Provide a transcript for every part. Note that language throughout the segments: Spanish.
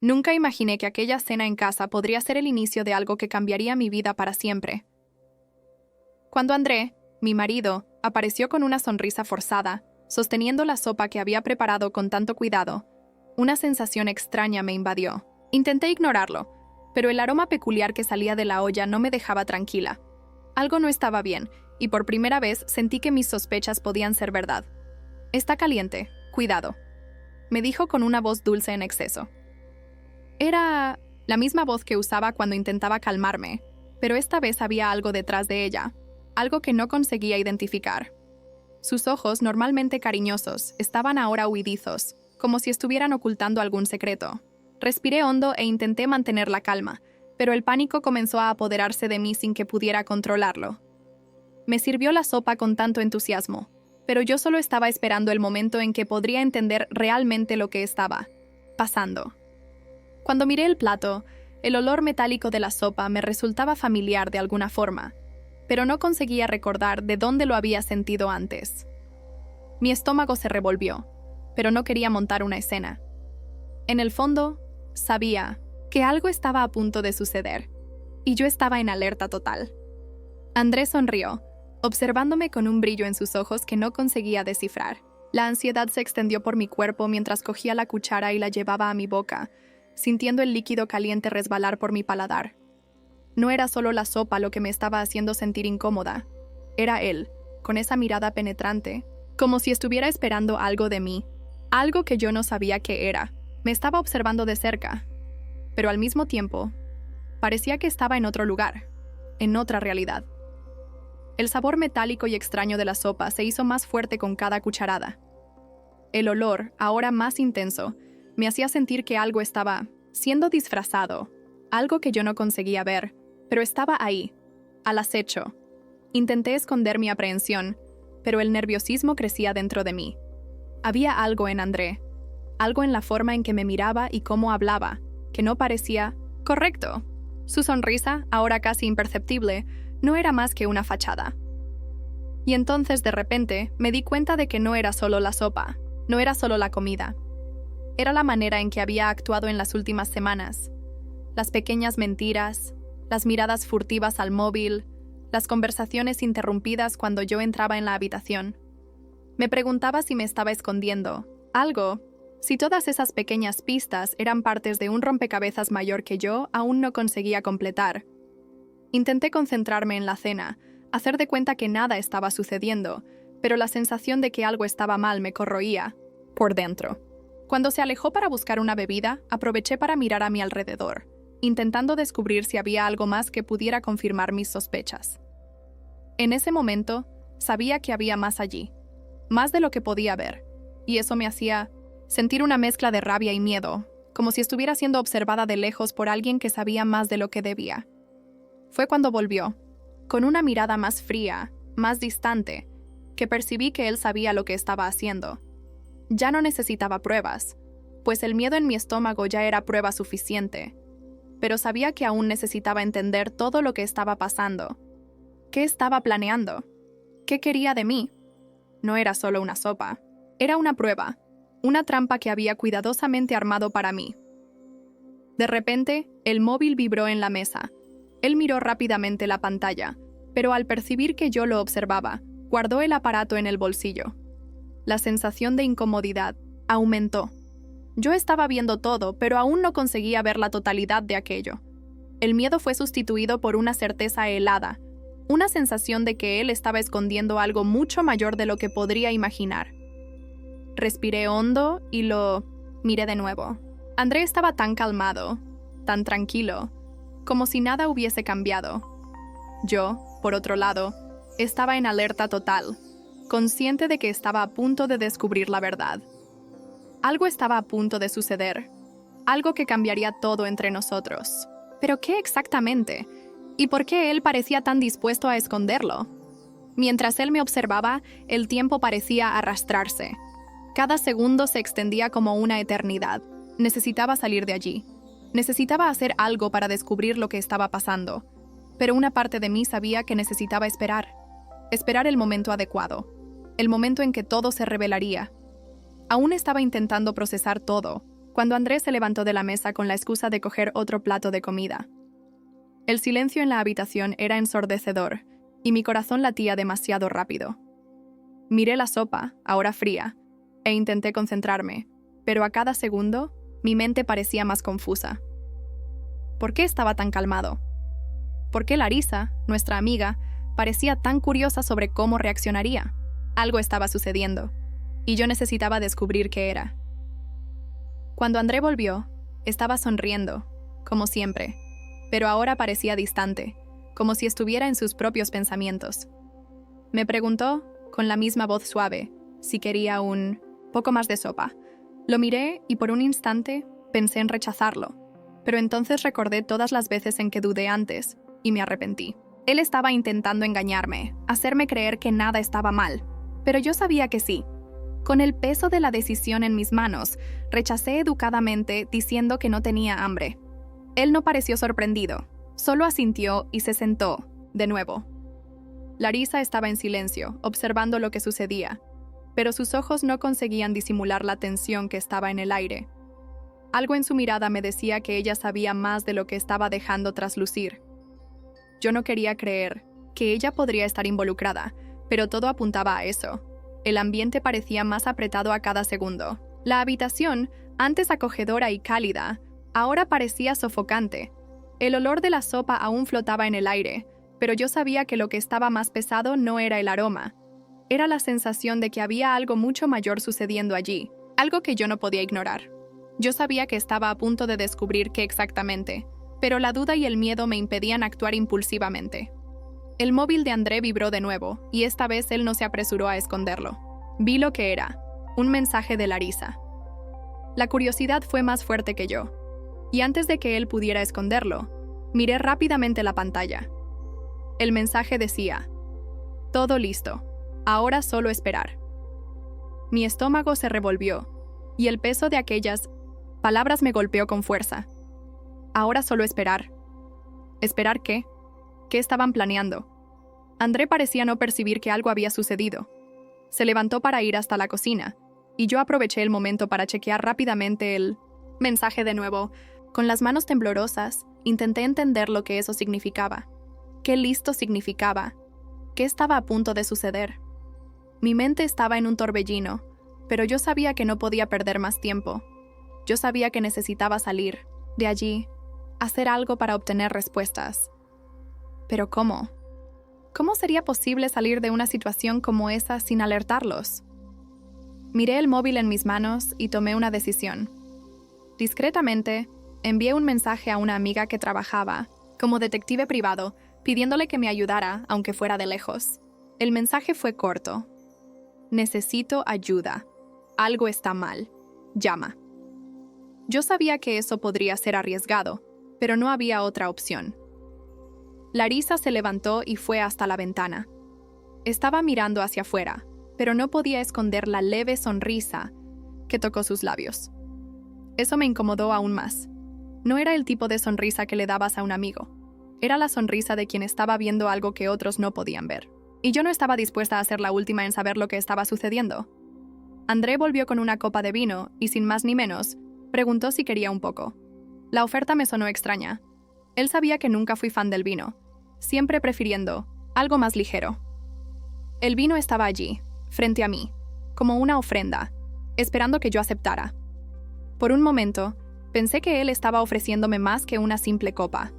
Nunca imaginé que aquella cena en casa podría ser el inicio de algo que cambiaría mi vida para siempre. Cuando André, mi marido, apareció con una sonrisa forzada, sosteniendo la sopa que había preparado con tanto cuidado, una sensación extraña me invadió. Intenté ignorarlo, pero el aroma peculiar que salía de la olla no me dejaba tranquila. Algo no estaba bien, y por primera vez sentí que mis sospechas podían ser verdad. «Está caliente, cuidado», me dijo con una voz dulce en exceso. Era la misma voz que usaba cuando intentaba calmarme, pero esta vez había algo detrás de ella, algo que no conseguía identificar. Sus ojos, normalmente cariñosos, estaban ahora huidizos, como si estuvieran ocultando algún secreto. Respiré hondo e intenté mantener la calma, pero el pánico comenzó a apoderarse de mí sin que pudiera controlarlo. Me sirvió la sopa con tanto entusiasmo, pero yo solo estaba esperando el momento en que podría entender realmente lo que estaba pasando. Cuando miré el plato, el olor metálico de la sopa me resultaba familiar de alguna forma, pero no conseguía recordar de dónde lo había sentido antes. Mi estómago se revolvió, pero no quería montar una escena. En el fondo, sabía que algo estaba a punto de suceder, y yo estaba en alerta total. Andrés sonrió, observándome con un brillo en sus ojos que no conseguía descifrar. La ansiedad se extendió por mi cuerpo mientras cogía la cuchara y la llevaba a mi boca, sintiendo el líquido caliente resbalar por mi paladar. No era solo la sopa lo que me estaba haciendo sentir incómoda. Era él, con esa mirada penetrante, como si estuviera esperando algo de mí, algo que yo no sabía qué era. Me estaba observando de cerca, pero al mismo tiempo, parecía que estaba en otro lugar, en otra realidad. El sabor metálico y extraño de la sopa se hizo más fuerte con cada cucharada. El olor, ahora más intenso, me hacía sentir que algo estaba siendo disfrazado, algo que yo no conseguía ver, pero estaba ahí, al acecho. Intenté esconder mi aprehensión, pero el nerviosismo crecía dentro de mí. Había algo en André, algo en la forma en que me miraba y cómo hablaba, que no parecía correcto. Su sonrisa, ahora casi imperceptible, no era más que una fachada. Y entonces, de repente, me di cuenta de que no era solo la sopa, no era solo la comida. Era la manera en que había actuado en las últimas semanas. Las pequeñas mentiras, las miradas furtivas al móvil, las conversaciones interrumpidas cuando yo entraba en la habitación. Me preguntaba si me estaba escondiendo algo, si todas esas pequeñas pistas eran partes de un rompecabezas mayor que yo aún no conseguía completar. Intenté concentrarme en la cena, hacer de cuenta que nada estaba sucediendo, pero la sensación de que algo estaba mal me corroía por dentro. Cuando se alejó para buscar una bebida, aproveché para mirar a mi alrededor, intentando descubrir si había algo más que pudiera confirmar mis sospechas. En ese momento, sabía que había más allí, más de lo que podía ver, y eso me hacía sentir una mezcla de rabia y miedo, como si estuviera siendo observada de lejos por alguien que sabía más de lo que debía. Fue cuando volvió, con una mirada más fría, más distante, que percibí que él sabía lo que estaba haciendo. Ya no necesitaba pruebas, pues el miedo en mi estómago ya era prueba suficiente, pero sabía que aún necesitaba entender todo lo que estaba pasando. ¿Qué estaba planeando? ¿Qué quería de mí? No era solo una sopa, era una prueba, una trampa que había cuidadosamente armado para mí. De repente, el móvil vibró en la mesa. Él miró rápidamente la pantalla, pero al percibir que yo lo observaba, guardó el aparato en el bolsillo. La sensación de incomodidad aumentó. Yo estaba viendo todo, pero aún no conseguía ver la totalidad de aquello. El miedo fue sustituido por una certeza helada, una sensación de que él estaba escondiendo algo mucho mayor de lo que podría imaginar. Respiré hondo y lo miré de nuevo. André estaba tan calmado, tan tranquilo, como si nada hubiese cambiado. Yo, por otro lado, estaba en alerta total, consciente de que estaba a punto de descubrir la verdad. Algo estaba a punto de suceder, algo que cambiaría todo entre nosotros. ¿Pero qué exactamente? ¿Y por qué él parecía tan dispuesto a esconderlo? Mientras él me observaba, el tiempo parecía arrastrarse. Cada segundo se extendía como una eternidad. Necesitaba salir de allí. Necesitaba hacer algo para descubrir lo que estaba pasando. Pero una parte de mí sabía que necesitaba esperar. Esperar el momento adecuado. El momento en que todo se revelaría. Aún estaba intentando procesar todo, cuando André se levantó de la mesa con la excusa de coger otro plato de comida. El silencio en la habitación era ensordecedor, y mi corazón latía demasiado rápido. Miré la sopa, ahora fría, e intenté concentrarme, pero a cada segundo, mi mente parecía más confusa. ¿Por qué estaba tan calmado? ¿Por qué Larisa, nuestra amiga, parecía tan curiosa sobre cómo reaccionaría? Algo estaba sucediendo, y yo necesitaba descubrir qué era. Cuando André volvió, estaba sonriendo, como siempre, pero ahora parecía distante, como si estuviera en sus propios pensamientos. Me preguntó, con la misma voz suave, si quería un poco más de sopa. Lo miré y por un instante pensé en rechazarlo, pero entonces recordé todas las veces en que dudé antes y me arrepentí. Él estaba intentando engañarme, hacerme creer que nada estaba mal, pero yo sabía que sí. Con el peso de la decisión en mis manos, rechacé educadamente diciendo que no tenía hambre. Él no pareció sorprendido, solo asintió y se sentó, de nuevo. Larisa estaba en silencio, observando lo que sucedía, pero sus ojos no conseguían disimular la tensión que estaba en el aire. Algo en su mirada me decía que ella sabía más de lo que estaba dejando traslucir. Yo no quería creer que ella podría estar involucrada, pero todo apuntaba a eso. El ambiente parecía más apretado a cada segundo. La habitación, antes acogedora y cálida, ahora parecía sofocante. El olor de la sopa aún flotaba en el aire, pero yo sabía que lo que estaba más pesado no era el aroma. Era la sensación de que había algo mucho mayor sucediendo allí, algo que yo no podía ignorar. Yo sabía que estaba a punto de descubrir qué exactamente, pero la duda y el miedo me impedían actuar impulsivamente. El móvil de André vibró de nuevo, y esta vez él no se apresuró a esconderlo. Vi lo que era, un mensaje de Larisa. La curiosidad fue más fuerte que yo, y antes de que él pudiera esconderlo, miré rápidamente la pantalla. El mensaje decía: todo listo, ahora solo esperar. Mi estómago se revolvió, y el peso de aquellas palabras me golpeó con fuerza. Ahora solo esperar. ¿Esperar qué? ¿Qué estaban planeando? André parecía no percibir que algo había sucedido. Se levantó para ir hasta la cocina, y yo aproveché el momento para chequear rápidamente el mensaje de nuevo. Con las manos temblorosas, intenté entender lo que eso significaba. ¿Qué listo significaba? ¿Qué estaba a punto de suceder? Mi mente estaba en un torbellino, pero yo sabía que no podía perder más tiempo. Yo sabía que necesitaba salir de allí, hacer algo para obtener respuestas. ¿Pero cómo? ¿Cómo sería posible salir de una situación como esa sin alertarlos? Miré el móvil en mis manos y tomé una decisión. Discretamente, envié un mensaje a una amiga que trabajaba como detective privado, pidiéndole que me ayudara, aunque fuera de lejos. El mensaje fue corto. Necesito ayuda. Algo está mal. Llama. Yo sabía que eso podría ser arriesgado, pero no había otra opción. Larisa se levantó y fue hasta la ventana. Estaba mirando hacia afuera, pero no podía esconder la leve sonrisa que tocó sus labios. Eso me incomodó aún más. No era el tipo de sonrisa que le dabas a un amigo. Era la sonrisa de quien estaba viendo algo que otros no podían ver. Y yo no estaba dispuesta a ser la última en saber lo que estaba sucediendo. André volvió con una copa de vino y, sin más ni menos, preguntó si quería un poco. La oferta me sonó extraña. Él sabía que nunca fui fan del vino, siempre prefiriendo algo más ligero. El vino estaba allí, frente a mí, como una ofrenda, esperando que yo aceptara. Por un momento, pensé que él estaba ofreciéndome más que una simple copa.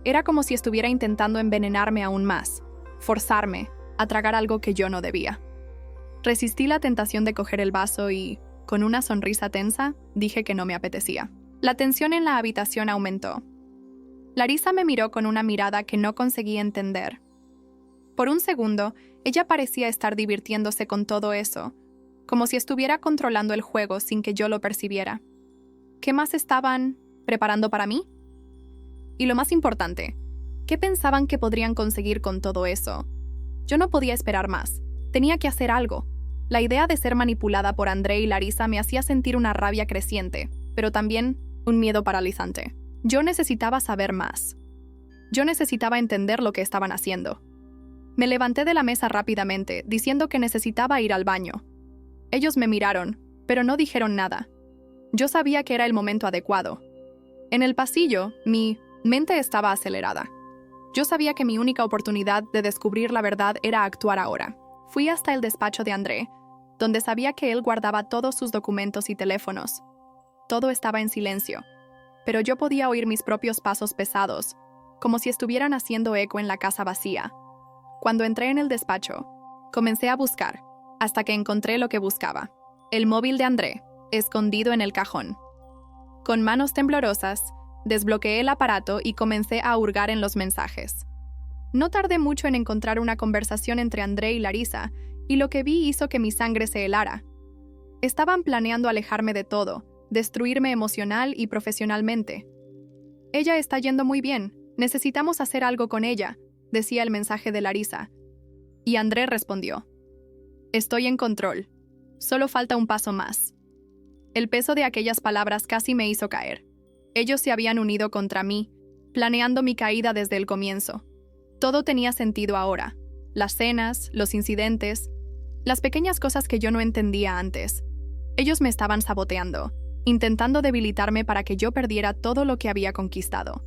Era como si estuviera intentando envenenarme aún más, forzarme a tragar algo que yo no debía. Resistí la tentación de coger el vaso y, con una sonrisa tensa, dije que no me apetecía. La tensión en la habitación aumentó. Larisa me miró con una mirada que no conseguí entender. Por un segundo, ella parecía estar divirtiéndose con todo eso, como si estuviera controlando el juego sin que yo lo percibiera. ¿Qué más estaban preparando para mí? Y lo más importante, ¿qué pensaban que podrían conseguir con todo eso? Yo no podía esperar más. Tenía que hacer algo. La idea de ser manipulada por André y Larisa me hacía sentir una rabia creciente, pero también un miedo paralizante. Yo necesitaba saber más. Yo necesitaba entender lo que estaban haciendo. Me levanté de la mesa rápidamente, diciendo que necesitaba ir al baño. Ellos me miraron, pero no dijeron nada. Yo sabía que era el momento adecuado. En el pasillo, mi mente estaba acelerada. Yo sabía que mi única oportunidad de descubrir la verdad era actuar ahora. Fui hasta el despacho de André, donde sabía que él guardaba todos sus documentos y teléfonos. Todo estaba en silencio, pero yo podía oír mis propios pasos pesados, como si estuvieran haciendo eco en la casa vacía. Cuando entré en el despacho, comencé a buscar, hasta que encontré lo que buscaba: el móvil de André, escondido en el cajón. Con manos temblorosas, desbloqueé el aparato y comencé a hurgar en los mensajes. No tardé mucho en encontrar una conversación entre André y Larisa, y lo que vi hizo que mi sangre se helara. Estaban planeando alejarme de todo, destruirme emocional y profesionalmente. Ella está yendo muy bien, necesitamos hacer algo con ella, decía el mensaje de Larisa. Y André respondió: estoy en control, solo falta un paso más. El peso de aquellas palabras casi me hizo caer. Ellos se habían unido contra mí, planeando mi caída desde el comienzo. Todo tenía sentido ahora: las cenas, los incidentes, las pequeñas cosas que yo no entendía antes. Ellos me estaban saboteando, intentando debilitarme para que yo perdiera todo lo que había conquistado.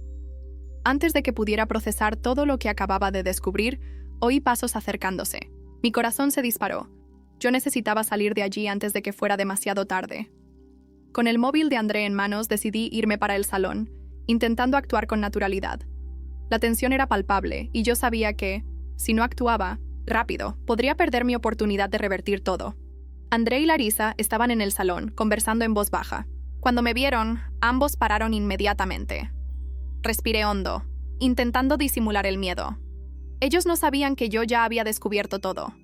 Antes de que pudiera procesar todo lo que acababa de descubrir, oí pasos acercándose. Mi corazón se disparó. Yo necesitaba salir de allí antes de que fuera demasiado tarde. Con el móvil de André en manos, decidí irme para el salón, intentando actuar con naturalidad. La tensión era palpable, y yo sabía que, si no actuaba rápido, podría perder mi oportunidad de revertir todo. André y Larisa estaban en el salón, conversando en voz baja. Cuando me vieron, ambos pararon inmediatamente. Respiré hondo, intentando disimular el miedo. Ellos no sabían que yo ya había descubierto todo.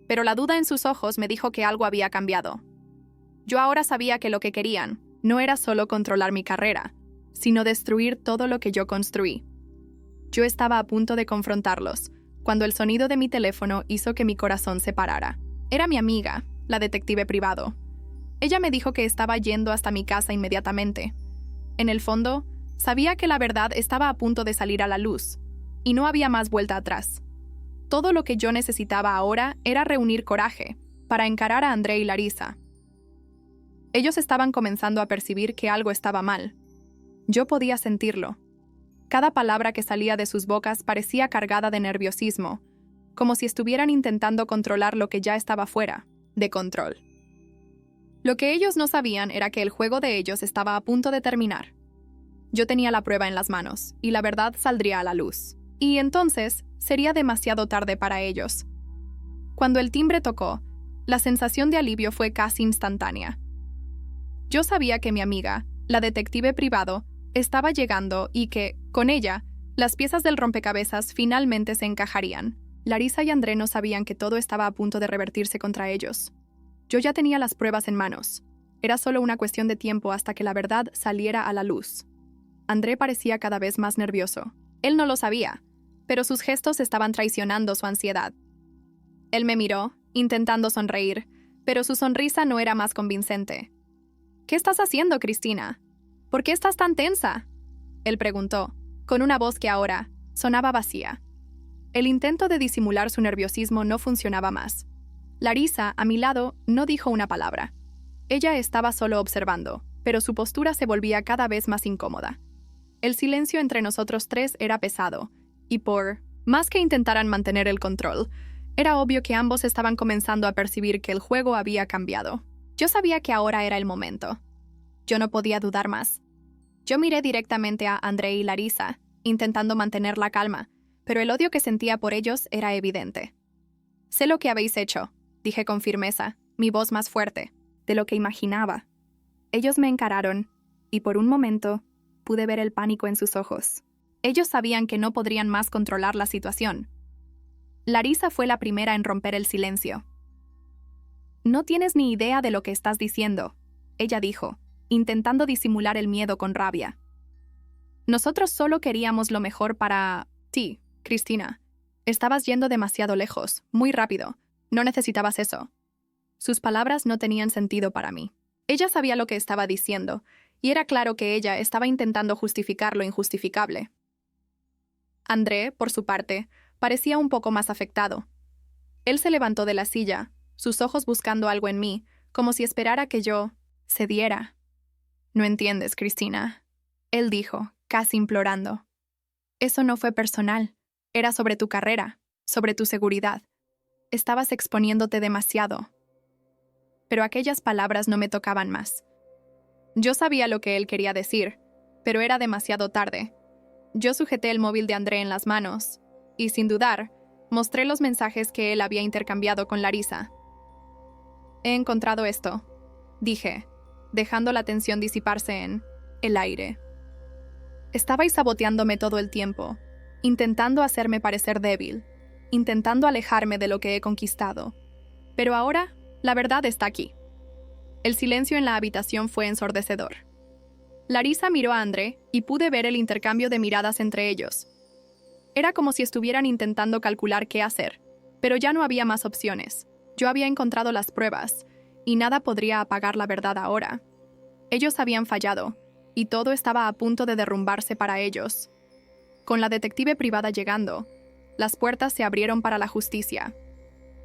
Pero la duda en sus ojos me dijo que algo había cambiado. Yo ahora sabía que lo que querían no era solo controlar mi carrera, sino destruir todo lo que yo construí. Yo estaba a punto de confrontarlos, cuando el sonido de mi teléfono hizo que mi corazón se parara. Era mi amiga, la detective privado. Ella me dijo que estaba yendo hasta mi casa inmediatamente. En el fondo, sabía que la verdad estaba a punto de salir a la luz, y no había más vuelta atrás. Todo lo que yo necesitaba ahora era reunir coraje para encarar a André y Larisa. Ellos estaban comenzando a percibir que algo estaba mal. Yo podía sentirlo. Cada palabra que salía de sus bocas parecía cargada de nerviosismo, como si estuvieran intentando controlar lo que ya estaba fuera de control. Lo que ellos no sabían era que el juego de ellos estaba a punto de terminar. Yo tenía la prueba en las manos, y la verdad saldría a la luz. Y entonces sería demasiado tarde para ellos. Cuando el timbre tocó, la sensación de alivio fue casi instantánea. Yo sabía que mi amiga, la detective privado, estaba llegando y que, con ella, las piezas del rompecabezas finalmente se encajarían. Larisa y André no sabían que todo estaba a punto de revertirse contra ellos. Yo ya tenía las pruebas en manos. Era solo una cuestión de tiempo hasta que la verdad saliera a la luz. André parecía cada vez más nervioso. Él no lo sabía, pero sus gestos estaban traicionando su ansiedad. Él me miró, intentando sonreír, pero su sonrisa no era más convincente. ¿Qué estás haciendo, Cristina? ¿Por qué estás tan tensa?, él preguntó, con una voz que ahora sonaba vacía. El intento de disimular su nerviosismo no funcionaba más. Larisa, a mi lado, no dijo una palabra. Ella estaba solo observando, pero su postura se volvía cada vez más incómoda. El silencio entre nosotros tres era pesado, y por más que intentaran mantener el control, era obvio que ambos estaban comenzando a percibir que el juego había cambiado. Yo sabía que ahora era el momento. Yo no podía dudar más. Yo miré directamente a André y Larisa, intentando mantener la calma, pero el odio que sentía por ellos era evidente. «Sé lo que habéis hecho», dije con firmeza, mi voz más fuerte de lo que imaginaba. Ellos me encararon, y por un momento pude ver el pánico en sus ojos. Ellos sabían que no podrían más controlar la situación. Larisa fue la primera en romper el silencio. «No tienes ni idea de lo que estás diciendo», ella dijo, intentando disimular el miedo con rabia. «Nosotros solo queríamos lo mejor para ti, Cristina. Estabas yendo demasiado lejos, muy rápido. No necesitabas eso». Sus palabras no tenían sentido para mí. Ella sabía lo que estaba diciendo, y era claro que ella estaba intentando justificar lo injustificable. André, por su parte, parecía un poco más afectado. Él se levantó de la silla, sus ojos buscando algo en mí, como si esperara que yo cediera. No entiendes, Cristina. Él dijo, casi implorando. Eso no fue personal. Era sobre tu carrera, sobre tu seguridad. Estabas exponiéndote demasiado. Pero aquellas palabras no me tocaban más. Yo sabía lo que él quería decir, pero era demasiado tarde. Yo sujeté el móvil de André en las manos y, sin dudar, mostré los mensajes que él había intercambiado con Larisa. He encontrado esto, dije, dejando la tensión disiparse en el aire. Estabais saboteándome todo el tiempo, intentando hacerme parecer débil, intentando alejarme de lo que he conquistado. Pero ahora, la verdad está aquí. El silencio en la habitación fue ensordecedor. Larisa miró a André y pude ver el intercambio de miradas entre ellos. Era como si estuvieran intentando calcular qué hacer, pero ya no había más opciones. Yo había encontrado las pruebas, y nada podría apagar la verdad ahora. Ellos habían fallado, y todo estaba a punto de derrumbarse para ellos. Con la detective privada llegando, las puertas se abrieron para la justicia.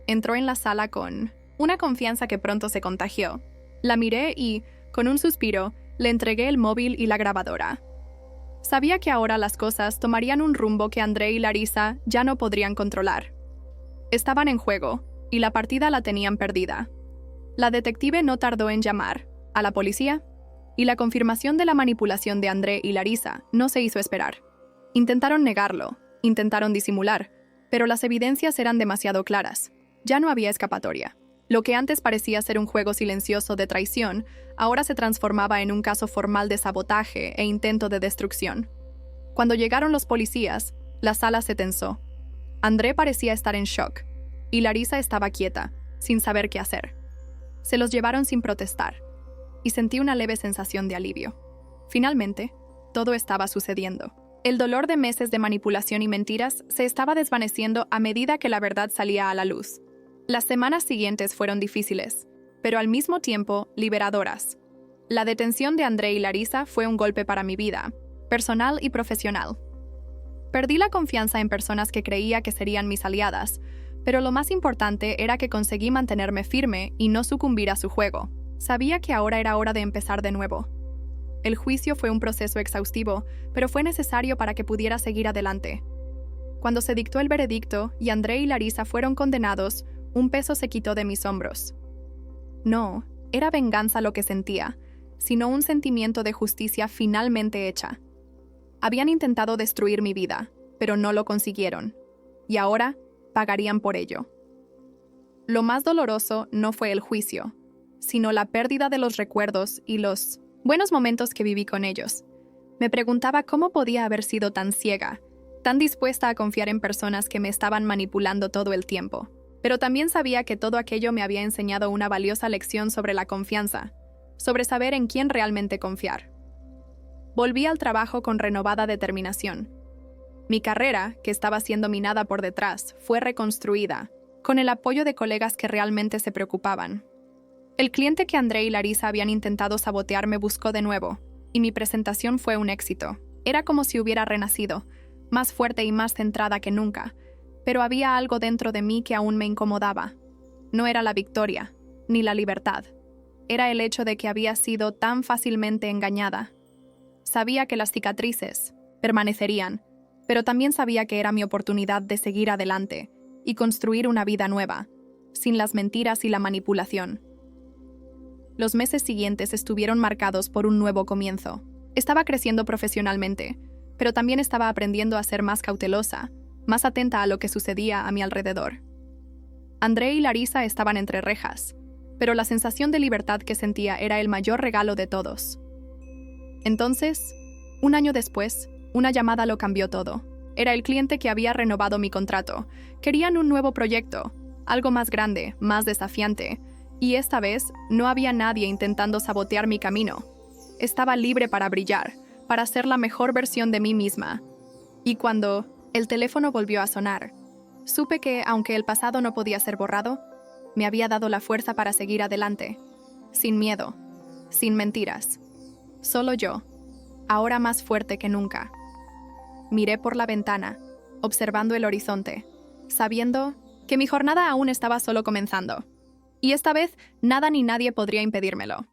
Entró en la sala con una confianza que pronto se contagió. La miré y, con un suspiro, le entregué el móvil y la grabadora. Sabía que ahora las cosas tomarían un rumbo que André y Larisa ya no podrían controlar. Estaban en juego, y la partida la tenían perdida. La detective no tardó en llamar a la policía, y la confirmación de la manipulación de André y Larisa no se hizo esperar. Intentaron negarlo, intentaron disimular, pero las evidencias eran demasiado claras. Ya no había escapatoria. Lo que antes parecía ser un juego silencioso de traición, ahora se transformaba en un caso formal de sabotaje e intento de destrucción. Cuando llegaron los policías, la sala se tensó. André parecía estar en shock, y Larisa estaba quieta, sin saber qué hacer. Se los llevaron sin protestar, y sentí una leve sensación de alivio. Finalmente, todo estaba sucediendo. El dolor de meses de manipulación y mentiras se estaba desvaneciendo a medida que la verdad salía a la luz. Las semanas siguientes fueron difíciles, pero al mismo tiempo liberadoras. La detención de André y Larisa fue un golpe para mi vida, personal y profesional. Perdí la confianza en personas que creía que serían mis aliadas, pero lo más importante era que conseguí mantenerme firme y no sucumbir a su juego. Sabía que ahora era hora de empezar de nuevo. El juicio fue un proceso exhaustivo, pero fue necesario para que pudiera seguir adelante. Cuando se dictó el veredicto y André y Larisa fueron condenados, un peso se quitó de mis hombros. No, era venganza lo que sentía, sino un sentimiento de justicia finalmente hecha. Habían intentado destruir mi vida, pero no lo consiguieron, y ahora pagarían por ello. Lo más doloroso no fue el juicio, sino la pérdida de los recuerdos y los buenos momentos que viví con ellos. Me preguntaba cómo podía haber sido tan ciega, tan dispuesta a confiar en personas que me estaban manipulando todo el tiempo. Pero también sabía que todo aquello me había enseñado una valiosa lección sobre la confianza, sobre saber en quién realmente confiar. Volví al trabajo con renovada determinación. Mi carrera, que estaba siendo minada por detrás, fue reconstruida, con el apoyo de colegas que realmente se preocupaban. El cliente que André y Larisa habían intentado sabotear me buscó de nuevo, y mi presentación fue un éxito. Era como si hubiera renacido, más fuerte y más centrada que nunca, pero había algo dentro de mí que aún me incomodaba. No era la victoria, ni la libertad. Era el hecho de que había sido tan fácilmente engañada. Sabía que las cicatrices permanecerían, pero también sabía que era mi oportunidad de seguir adelante y construir una vida nueva, sin las mentiras y la manipulación. Los meses siguientes estuvieron marcados por un nuevo comienzo. Estaba creciendo profesionalmente, pero también estaba aprendiendo a ser más cautelosa, más atenta a lo que sucedía a mi alrededor. André y Larisa estaban entre rejas, pero la sensación de libertad que sentía era el mayor regalo de todos. Entonces, un año después, una llamada lo cambió todo. Era el cliente que había renovado mi contrato. Querían un nuevo proyecto, algo más grande, más desafiante, y esta vez no había nadie intentando sabotear mi camino. Estaba libre para brillar, para ser la mejor versión de mí misma. Y cuando el teléfono volvió a sonar, supe que, aunque el pasado no podía ser borrado, me había dado la fuerza para seguir adelante, sin miedo, sin mentiras. Solo yo, ahora más fuerte que nunca. Miré por la ventana, observando el horizonte, sabiendo que mi jornada aún estaba solo comenzando. Y esta vez, nada ni nadie podría impedírmelo.